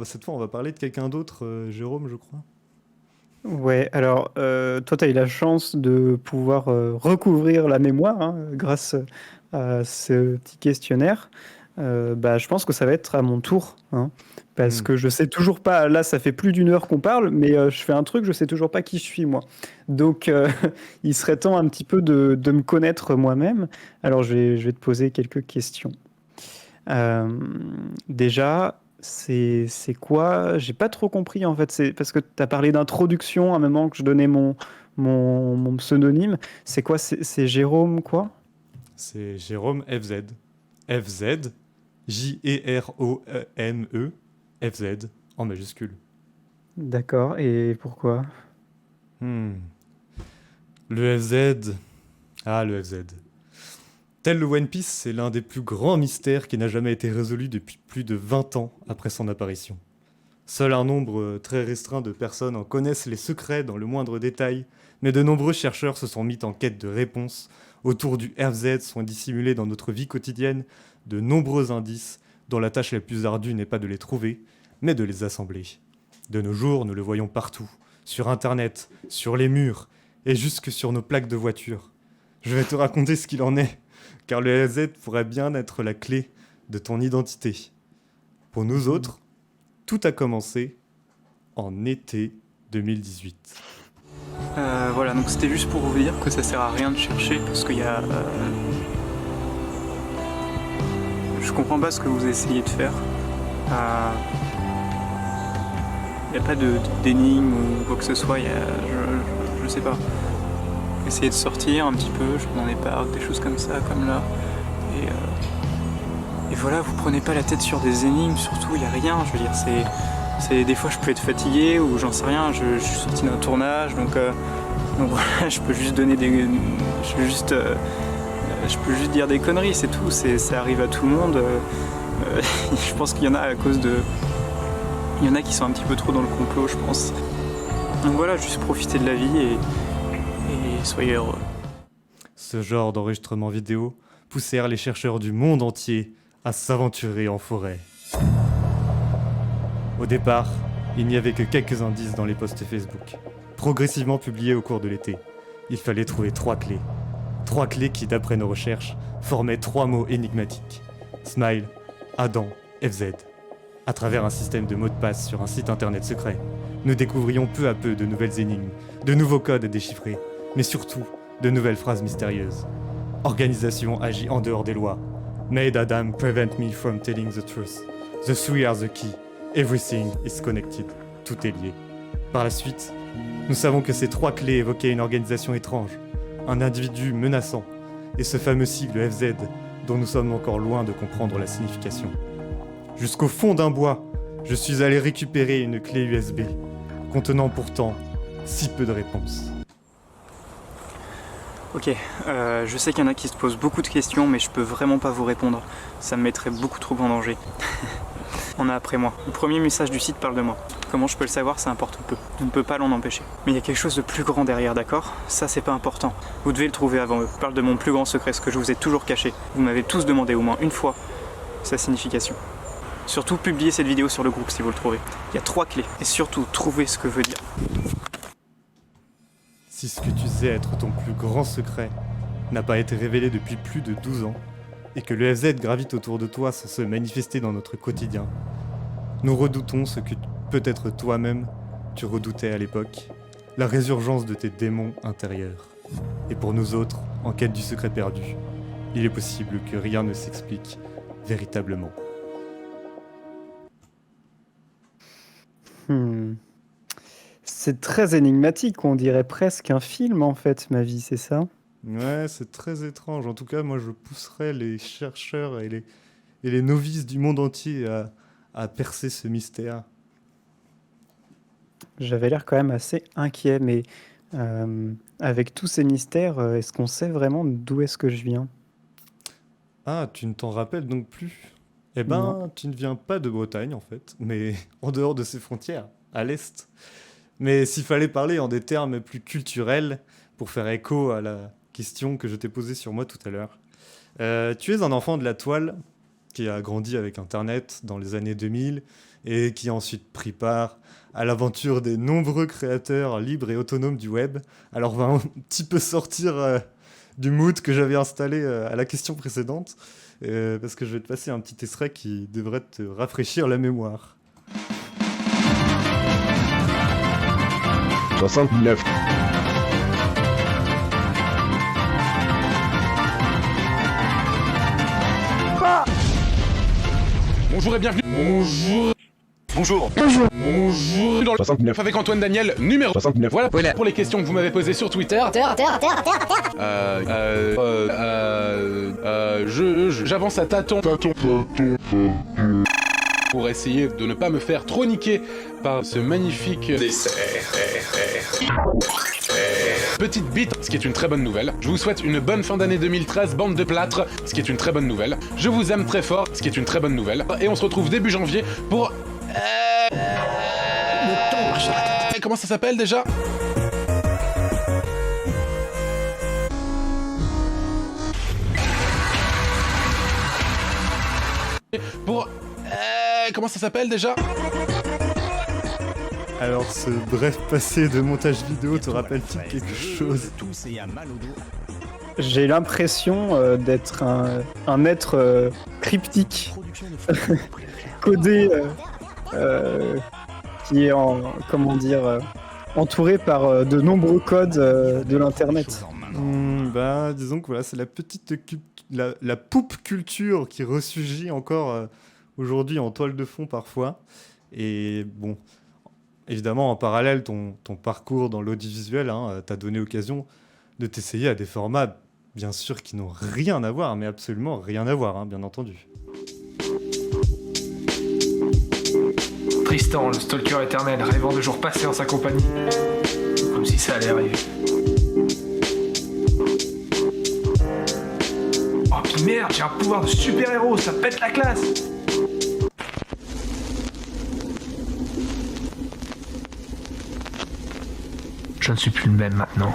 Cette fois, on va parler de quelqu'un d'autre, Jérôme, je crois. Ouais, alors toi, tu as eu la chance de pouvoir recouvrir la mémoire grâce à ce petit questionnaire. Bah, je pense que ça va être à mon tour, hein, parce Hmm. que je sais toujours pas, là ça fait plus d'une heure qu'on parle, mais je fais un truc, je sais toujours pas qui je suis moi. Donc il serait temps un petit peu de me connaître moi-même. Alors je vais te poser quelques questions. Euh, Déjà, c'est quoi? J'ai pas trop compris en fait. C'est parce que tu as parlé d'introduction à un moment que je donnais mon pseudonyme. C'est quoi? C'est Jérôme quoi? C'est Jérôme FZ. FZ, J-E-R-O-M-E, FZ, en majuscule. D'accord. Et pourquoi? Hmm. Le FZ. Ah, le FZ. Tel le One Piece, c'est l'un des plus grands mystères qui n'a jamais été résolu depuis plus de 20 ans après son apparition. Seul un nombre très restreint de personnes en connaissent les secrets dans le moindre détail, mais de nombreux chercheurs se sont mis en quête de réponses. Autour du FZ sont dissimulés dans notre vie quotidienne de nombreux indices dont la tâche la plus ardue n'est pas de les trouver, mais de les assembler. De nos jours, nous le voyons partout, sur Internet, sur les murs, et jusque sur nos plaques de voiture. Je vais te raconter ce qu'il en est, car le FZ pourrait bien être la clé de ton identité. Pour nous Mhm. autres, tout a commencé en été 2018. Voilà, donc c'était juste pour vous dire que ça sert à rien de chercher parce qu'il y a. Je comprends pas ce que vous essayez de faire. Il n'y a pas d'énigme ou quoi que ce soit. Je sais pas. Essayez de sortir un petit peu, je m'en ai pas, des choses comme ça, comme là. Et voilà, vous prenez pas la tête sur des énigmes, surtout, il n'y a rien. Je veux dire, des fois je peux être fatigué ou j'en sais rien. Je suis sorti d'un tournage, donc voilà, je peux juste donner des. Je peux juste dire des conneries, c'est tout. Ça arrive à tout le monde. Je pense qu'il y en a à cause de. Il y en a qui sont un petit peu trop dans le complot, je pense. Donc voilà, juste profiter de la vie et soyez heureux. Ce genre d'enregistrement vidéo poussèrent les chercheurs du monde entier à s'aventurer en forêt. Au départ, il n'y avait que quelques indices dans les posts Facebook, progressivement publiés au cours de l'été. Il fallait trouver 3 clés. 3 clés qui, d'après nos recherches, formaient 3 mots énigmatiques. Smile, Adam, FZ. À travers un système de mots de passe sur un site internet secret, nous découvrions peu à peu de nouvelles énigmes, de nouveaux codes à déchiffrer, mais surtout de nouvelles phrases mystérieuses. Organisation agit en dehors des lois. Made Adam prevent me from telling the truth. The three are the key. Everything is connected. Tout est lié. Par la suite, nous savons que ces 3 clés évoquaient une organisation étrange, un individu menaçant, et ce fameux sigle FZ dont nous sommes encore loin de comprendre la signification. Jusqu'au fond d'un bois, je suis allé récupérer une clé USB, contenant pourtant si peu de réponses. Ok, je sais qu'il y en a qui se posent beaucoup de questions, mais je peux vraiment pas vous répondre. Ça me mettrait beaucoup trop en danger. On a après moi. Le premier message du site parle de moi. Comment je peux le savoir, ça importe peu. Je ne peux pas l'en empêcher. Mais il y a quelque chose de plus grand derrière, d'accord? Ça, c'est pas important. Vous devez le trouver avant eux. Je parle de mon plus grand secret, ce que je vous ai toujours caché. Vous m'avez tous demandé au moins une fois sa signification. Surtout, publiez cette vidéo sur le groupe si vous le trouvez. Il y a 3 clés. Et surtout, trouvez ce que veut dire. Si ce que tu sais être ton plus grand secret n'a pas été révélé depuis plus de 12 ans, et que le FZ gravite autour de toi sans se manifester dans notre quotidien, nous redoutons ce que peut-être toi-même tu redoutais à l'époque, la résurgence de tes démons intérieurs. Et pour nous autres, en quête du secret perdu, il est possible que rien ne s'explique véritablement. Hmm. C'est très énigmatique, on dirait presque un film en fait, ma vie, c'est ça? Ouais, c'est très étrange. En tout cas, moi, je pousserais les chercheurs et les novices du monde entier à percer ce mystère. J'avais l'air quand même assez inquiet, mais avec tous ces mystères, est-ce qu'on sait vraiment d'où est-ce que je viens? Ah, tu ne t'en rappelles donc plus? Eh Non. ben, tu ne viens pas de Bretagne, en fait, mais en dehors de ses frontières, à l'est. Mais s'il fallait parler en des termes plus culturels, pour faire écho à la question que je t'ai posée sur moi tout à l'heure, tu es un enfant de la toile qui a grandi avec Internet dans les années 2000 et qui a ensuite pris part à l'aventure des nombreux créateurs libres et autonomes du web. Alors on va un petit peu sortir du mood que j'avais installé à la question précédente, parce que je vais te passer un petit extrait qui devrait te rafraîchir la mémoire. 69. Bonjour et bienvenue. Bonjour. Dans le 69. avec Antoine Daniel, numéro 69. Voilà pour les questions que vous m'avez posées sur Twitter. J'avance à tâtons. Pour essayer de ne pas me faire trop niquer par ce magnifique petite bite, ce qui est une très bonne nouvelle. Je vous souhaite une bonne fin d'année 2013, bande de plâtre, ce qui est une très bonne nouvelle. Je vous aime très fort, ce qui est une très bonne nouvelle. Et on se retrouve début janvier pour... Comment ça s'appelle déjà ? Pour... Comment ça s'appelle déjà ? Alors ce bref passé de montage vidéo te rappelle-t-il quelque chose ? J'ai l'impression d'être un être cryptique, codé, qui est entouré par de nombreux codes de l'internet. Disons que voilà, c'est la petite la poupe culture qui ressurgit encore aujourd'hui en toile de fond parfois. Et bon, évidemment en parallèle, ton parcours dans l'audiovisuel t'a donné occasion de t'essayer à des formats, bien sûr, qui n'ont rien à voir, mais absolument rien à voir, bien entendu. Tristan, le stalker éternel, rêvant de jours passés en sa compagnie. Comme si ça allait arriver. Oh puis merde, j'ai un pouvoir de super-héros, ça pète la classe. Je ne suis plus le même maintenant.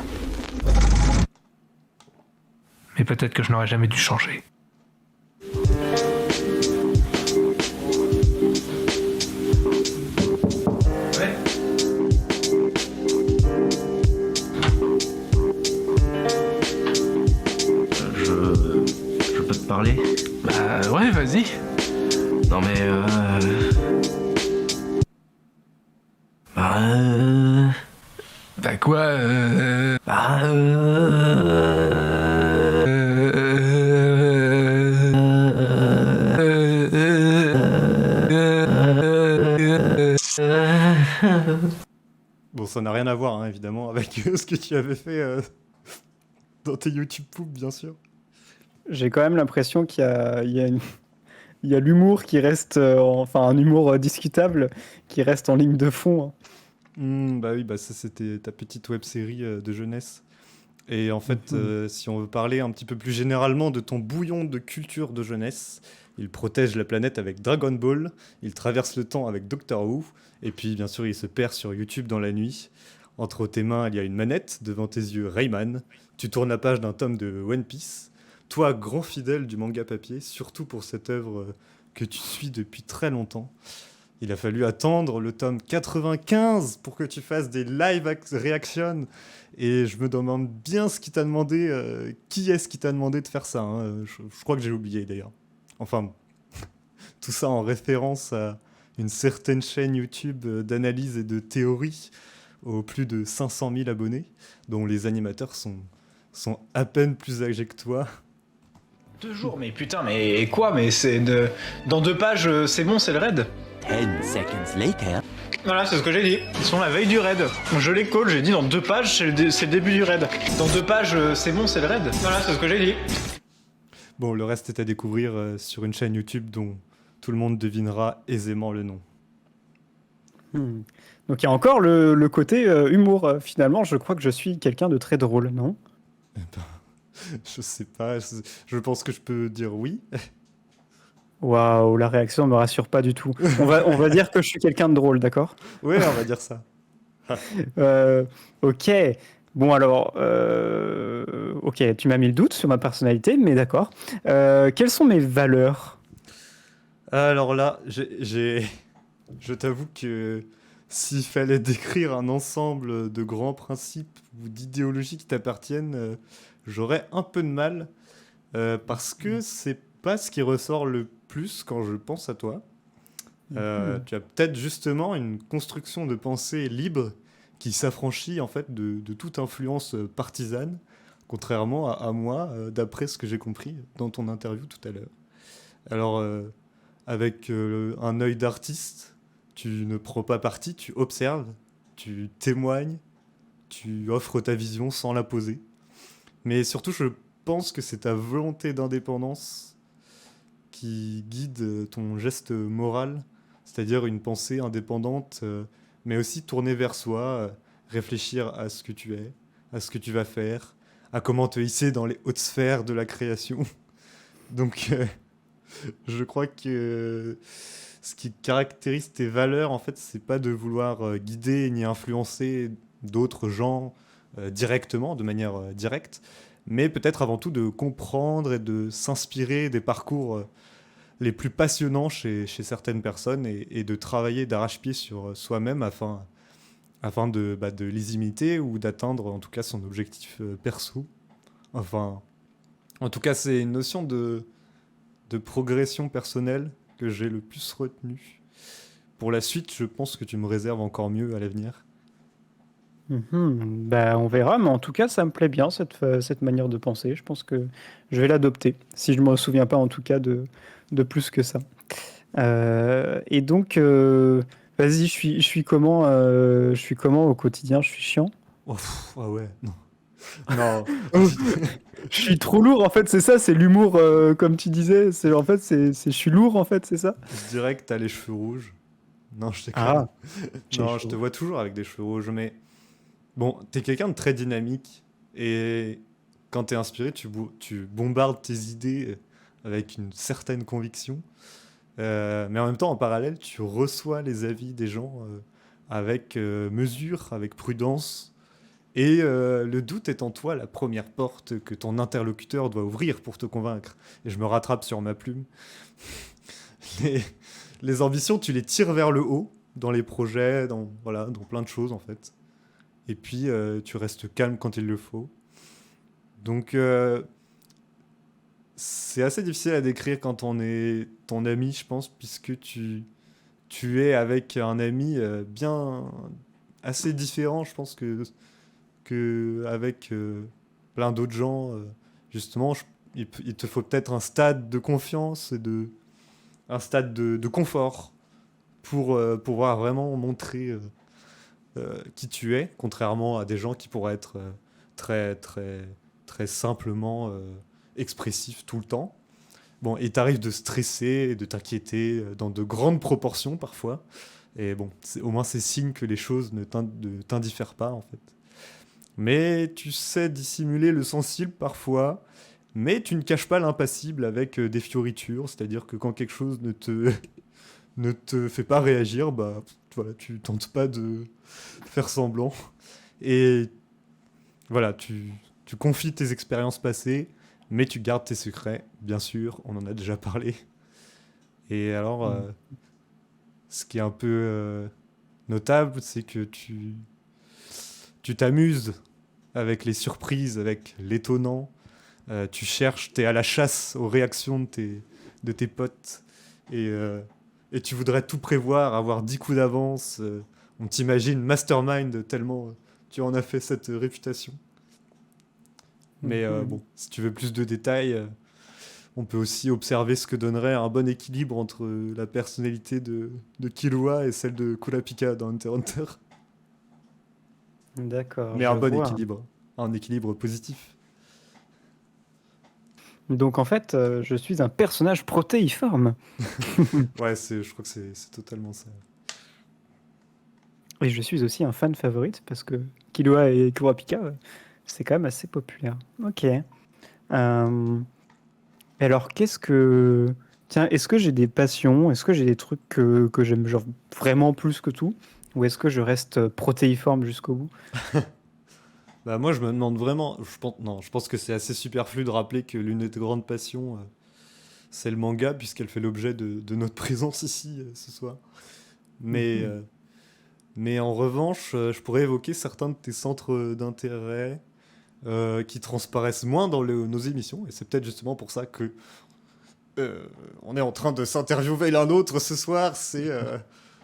Mais peut-être que je n'aurais jamais dû changer. Je peux te parler? Bah ouais, vas-y. Non mais Bah quoi Bon, ça n'a rien à voir, évidemment, avec ce que tu avais fait dans tes YouTube poop, bien sûr. J'ai quand même l'impression qu'il y a l'humour qui reste, un humour discutable qui reste en ligne de fond. Bah oui, ça c'était ta petite web-série de jeunesse. Et en fait, si on veut parler un petit peu plus généralement de ton bouillon de culture de jeunesse, il protège la planète avec Dragon Ball, il traverse le temps avec Doctor Who, et puis bien sûr il se perd sur YouTube dans la nuit. Entre tes mains, il y a une manette, devant tes yeux Rayman, tu tournes la page d'un tome de One Piece. Toi, grand fidèle du manga papier, surtout pour cette œuvre que tu suis depuis très longtemps. Il a fallu attendre le tome 95 pour que tu fasses des live reactions. Et je me demande bien ce qui t'a demandé, qui est-ce qui t'a demandé de faire ça. Je crois que j'ai oublié d'ailleurs. Enfin, tout ça en référence à une certaine chaîne YouTube d'analyse et de théorie aux plus de 500 000 abonnés, dont les animateurs sont à peine plus âgés que toi. 2 jours, mais putain, mais quoi? Mais c'est dans 2 pages, c'est bon, c'est le raid. 10 seconds later. Voilà, c'est ce que j'ai dit. Ils sont la veille du raid. Je les call, j'ai dit dans 2 pages, c'est le début du raid. Dans 2 pages, c'est bon, c'est le raid. Voilà, c'est ce que j'ai dit. Bon, le reste est à découvrir sur une chaîne YouTube dont tout le monde devinera aisément le nom. Donc il y a encore le côté humour. Finalement, je crois que je suis quelqu'un de très drôle, non? Je sais pas, je pense que je peux dire oui. Waouh, la réaction ne me rassure pas du tout. On va dire que je suis quelqu'un de drôle, d'accord? Ouais, on va dire ça. Ok. Bon alors, ok, tu m'as mis le doute sur ma personnalité, mais d'accord. Quelles sont mes valeurs? Alors là, j'ai Je t'avoue que s'il fallait décrire un ensemble de grands principes ou d'idéologies qui t'appartiennent, j'aurais un peu de mal parce que c'est pas ce qui ressort le plus quand je pense à toi. Tu as peut-être justement une construction de pensée libre qui s'affranchit en fait de toute influence partisane, contrairement à moi, d'après ce que j'ai compris dans ton interview tout à l'heure. Alors, avec un œil d'artiste, tu ne prends pas parti, tu observes, tu témoignes, tu offres ta vision sans la poser. Mais surtout, je pense que c'est ta volonté d'indépendance qui guide ton geste moral, c'est-à-dire une pensée indépendante, mais aussi tournée vers soi, réfléchir à ce que tu es, à ce que tu vas faire, à comment te hisser dans les hautes sphères de la création. Donc, je crois que ce qui caractérise tes valeurs, en fait, c'est pas de vouloir guider ni influencer d'autres gens directement, de manière directe, mais peut-être avant tout de comprendre et de s'inspirer des parcours les plus passionnants chez certaines personnes et de travailler d'arrache-pied sur soi-même afin de les imiter ou d'atteindre en tout cas son objectif perso. Enfin, en tout cas, c'est une notion de progression personnelle que j'ai le plus retenue. Pour la suite, je pense que tu me réserves encore mieux à l'avenir. Bah, on verra, mais en tout cas, ça me plaît bien cette manière de penser. Je pense que je vais l'adopter, si je me souviens pas en tout cas de plus que ça. Et donc, vas-y, je suis comment au quotidien? Je suis chiant? Oh, ah ouais, non. Non, Je suis trop lourd, en fait, c'est ça, c'est l'humour, comme tu disais. En fait, je suis lourd, en fait, c'est ça? je dirais que t'as les cheveux rouges. Non, je déconne. Ah, j'ai Non, je chaud. te vois toujours avec des cheveux rouges, mais bon, t'es quelqu'un de très dynamique et quand t'es inspiré, tu bombardes tes idées avec une certaine conviction. Mais en même temps, en parallèle, tu reçois les avis des gens avec mesure, avec prudence. Et le doute est en toi la première porte que ton interlocuteur doit ouvrir pour te convaincre. Et je me rattrape sur ma plume. Les, les ambitions, tu les tires vers le haut, dans les projets, dans plein de choses en fait. Et puis, tu restes calme quand il le faut. Donc, c'est assez difficile à décrire quand on est ton ami, je pense, puisque tu es avec un ami bien assez différent, je pense, que avec plein d'autres gens. Justement, il te faut peut-être un stade de confiance et un stade de confort pour pouvoir vraiment montrer qui tu es, contrairement à des gens qui pourraient être très, très, très simplement expressifs tout le temps. Bon, il t'arrive de stresser et de t'inquiéter dans de grandes proportions parfois. Et bon, au moins c'est signe que les choses ne t'indiffèrent pas en fait. Mais tu sais dissimuler le sensible parfois, mais tu ne caches pas l'impassible avec des fioritures, c'est-à-dire que quand quelque chose ne te fait pas réagir, bah voilà, tu tentes pas de faire semblant. Et voilà, tu confies tes expériences passées, mais tu gardes tes secrets, bien sûr, on en a déjà parlé. Et alors, ce qui est un peu notable, c'est que tu t'amuses avec les surprises, avec l'étonnant. Tu cherches, t'es à la chasse aux réactions de tes potes. Et tu voudrais tout prévoir, avoir 10 coups d'avance. On t'imagine mastermind tellement tu en as fait cette réputation. Mais bon, si tu veux plus de détails, on peut aussi observer ce que donnerait un bon équilibre entre la personnalité de Killua et celle de Kurapika dans Hunter x Hunter. D'accord, Mais je un bon vois. équilibre. Un équilibre positif. Donc en fait, je suis un personnage protéiforme. Ouais, je crois que c'est totalement ça. Et je suis aussi un fan favorite parce que Killua et Kurapika, c'est quand même assez populaire. Ok. Alors, Tiens, est-ce que j'ai des passions? Est-ce que j'ai des trucs que j'aime genre vraiment plus que tout? Ou est-ce que je reste protéiforme jusqu'au bout? Bah moi je me demande vraiment, je pense que c'est assez superflu de rappeler que l'une de tes grandes passions, c'est le manga, puisqu'elle fait l'objet de notre présence ici ce soir. Mais en revanche, je pourrais évoquer certains de tes centres d'intérêt qui transparaissent moins dans nos émissions. Et c'est peut-être justement pour ça que on est en train de s'interviewer l'un l'autre ce soir.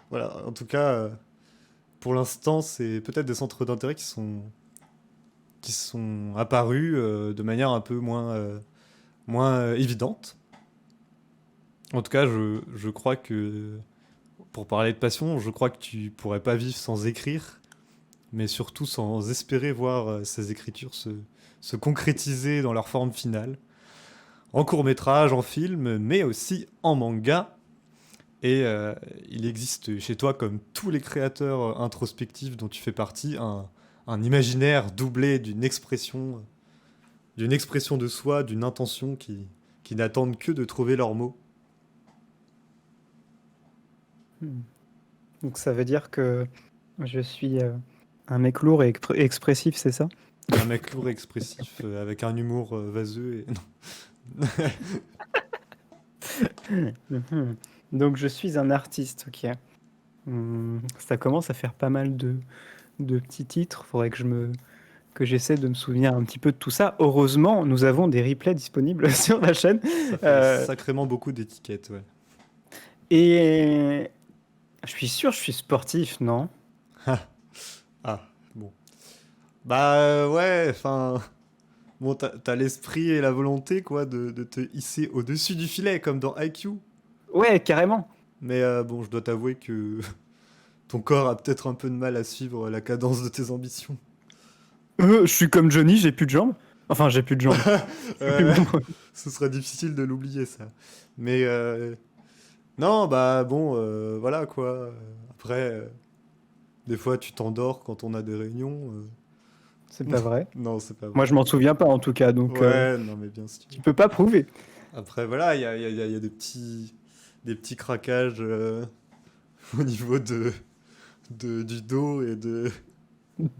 Voilà, en tout cas, pour l'instant, c'est peut-être des centres d'intérêt qui sont apparus de manière un peu moins évidente. En tout cas, je crois que, pour parler de passion, je crois que tu pourrais pas vivre sans écrire, mais surtout sans espérer voir ces écritures se concrétiser dans leur forme finale, en court-métrage, en film, mais aussi en manga. Et il existe chez toi, comme tous les créateurs introspectifs dont tu fais partie, un imaginaire doublé d'une expression de soi, d'une intention qui n'attendent que de trouver leurs mots. Donc ça veut dire que je suis un mec lourd et expressif, c'est ça? Un mec lourd et expressif, avec un humour vaseux. Mhm. Donc je suis un artiste, ok. Ça commence à faire pas mal de petits titres. Faudrait que j'essaie de me souvenir un petit peu de tout ça. Heureusement, nous avons des replays disponibles sur la chaîne. Ça fait sacrément beaucoup d'étiquettes, ouais. Et je suis sûr, je suis sportif, non? Ah, bon. Bah ouais, enfin... Bon, t'as l'esprit et la volonté, quoi, de te hisser au-dessus du filet, comme dans IQ. Ouais, carrément. Mais bon, je dois t'avouer que ton corps a peut-être un peu de mal à suivre la cadence de tes ambitions. Je suis comme Johnny, j'ai plus de jambes. Enfin, j'ai plus de jambes. Ce serait difficile de l'oublier, ça. Mais non, bah bon, voilà, quoi. Après, des fois, tu t'endors quand on a des réunions. C'est pas vrai. Non, c'est pas vrai. Moi, je m'en souviens pas, en tout cas, donc Ouais, non, mais bien sûr. tu peux pas prouver. Après, voilà, il y a des petits craquages au niveau du dos et de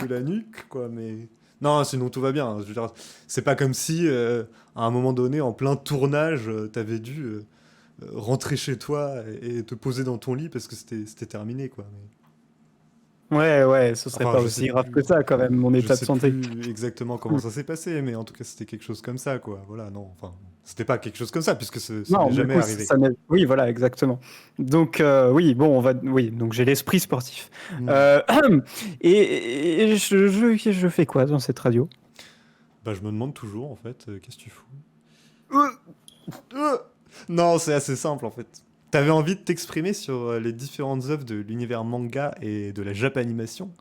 la nuque, quoi. Mais non, sinon tout va bien. Je veux dire, c'est pas comme si, à un moment donné, en plein tournage, t'avais dû rentrer chez toi et te poser dans ton lit parce que c'était terminé, quoi. Mais... Ouais, ce serait Enfin, pas je aussi sais grave plus. que ça, quand même, mon état de Je sais santé. plus exactement comment ça s'est passé, mais en tout cas, c'était quelque chose comme ça, quoi. Voilà, non, enfin, c'était pas quelque chose comme ça, puisque ça Non, n'est du jamais coup, arrivé. oui, voilà, exactement. Donc, oui, bon, oui, donc j'ai l'esprit sportif. Mm. Et je fais quoi dans cette radio? Bah, je me demande toujours, en fait, qu'est-ce que tu fous? Non, c'est assez simple, en fait. T'avais envie de t'exprimer sur les différentes œuvres de l'univers manga et de la japanimation,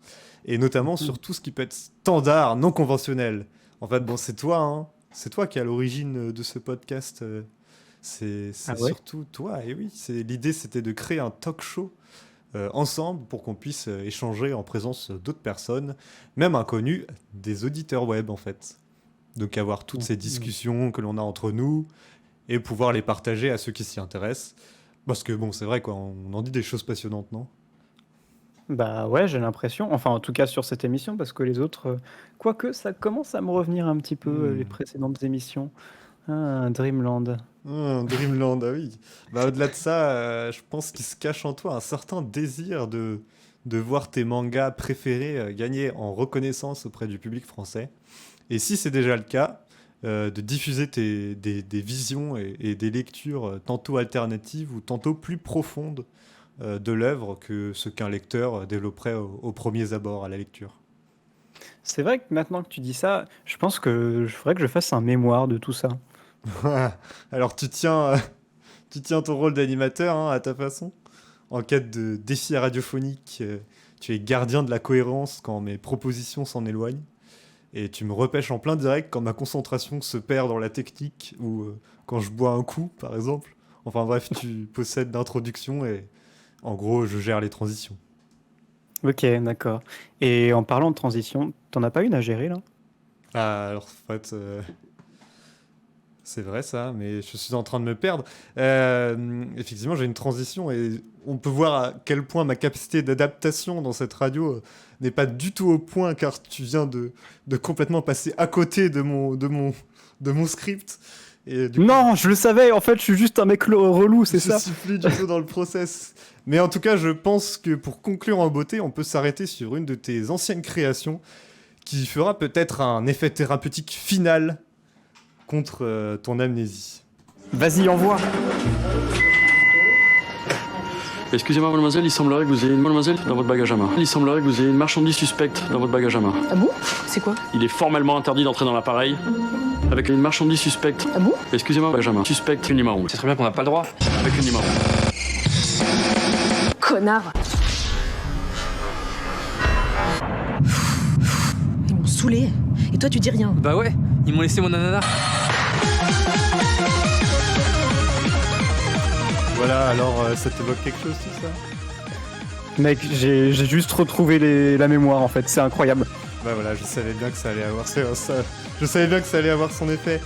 et notamment sur tout ce qui peut être standard, non conventionnel. En fait, bon, c'est toi, hein. C'est toi qui es à l'origine de ce podcast. C'est Ah ouais? surtout toi, et oui. L'idée, c'était de créer un talk show ensemble pour qu'on puisse échanger en présence d'autres personnes, même inconnues, des auditeurs web, en fait. Donc avoir toutes ces discussions que l'on a entre nous et pouvoir les partager à ceux qui s'y intéressent. Parce que bon, c'est vrai, quoi, on en dit des choses passionnantes, non? Bah ouais, j'ai l'impression. Enfin, en tout cas sur cette émission, parce que les autres, quoique ça commence à me revenir un petit peu, les précédentes émissions. Ah, Dreamland. Dreamland, ah oui. Bah, au-delà de ça, je pense qu'il se cache en toi un certain désir de voir tes mangas préférés gagner en reconnaissance auprès du public français. Et si c'est déjà le cas, de diffuser des visions et des lectures tantôt alternatives ou tantôt plus profondes de l'œuvre que ce qu'un lecteur développerait aux premiers abords à la lecture. C'est vrai que maintenant que tu dis ça, je pense que je ferais que je fasse un mémoire de tout ça. Alors tu tiens ton rôle d'animateur, hein, à ta façon. En quête de défi radiophonique, tu es gardien de la cohérence quand mes propositions s'en éloignent. Et tu me repêches en plein direct quand ma concentration se perd dans la technique ou quand je bois un coup, par exemple. Enfin bref, tu possèdes l'introduction et en gros, je gère les transitions. Ok, d'accord. Et en parlant de transition, t'en as pas une à gérer là? Ah, alors en fait, c'est vrai ça, mais je suis en train de me perdre. Effectivement, j'ai une transition et on peut voir à quel point ma capacité d'adaptation dans cette radio n'est pas du tout au point, car tu viens de complètement passer à côté de mon script. Et du coup, Non, je le savais, en fait, je suis juste un mec relou, c'est ça? Je suis plus du tout dans le process. Mais en tout cas, je pense que pour conclure en beauté, on peut s'arrêter sur une de tes anciennes créations qui fera peut-être un effet thérapeutique final contre ton amnésie. Vas-y, envoie. Excusez-moi, mademoiselle, il semblerait que vous ayez une mademoiselle dans votre bagage à main. Il semblerait que vous ayez une marchandise suspecte dans votre bagage à main. Ah bon? C'est quoi? Il est formellement interdit d'entrer dans l'appareil avec une marchandise suspecte. Ah bon? Excusez-moi, bagage à main. Suspecte, une numéro. C'est très bien qu'on n'a pas le droit. Avec une numéro. Connard! Ils m'ont saoulé. Et toi, tu dis rien. Bah ouais, ils m'ont laissé mon ananas. Voilà, alors ça t'évoque quelque chose tout ça? Mec, j'ai juste retrouvé la mémoire, en fait, c'est incroyable. Bah voilà, je savais bien que ça allait avoir je savais bien que ça allait avoir son effet.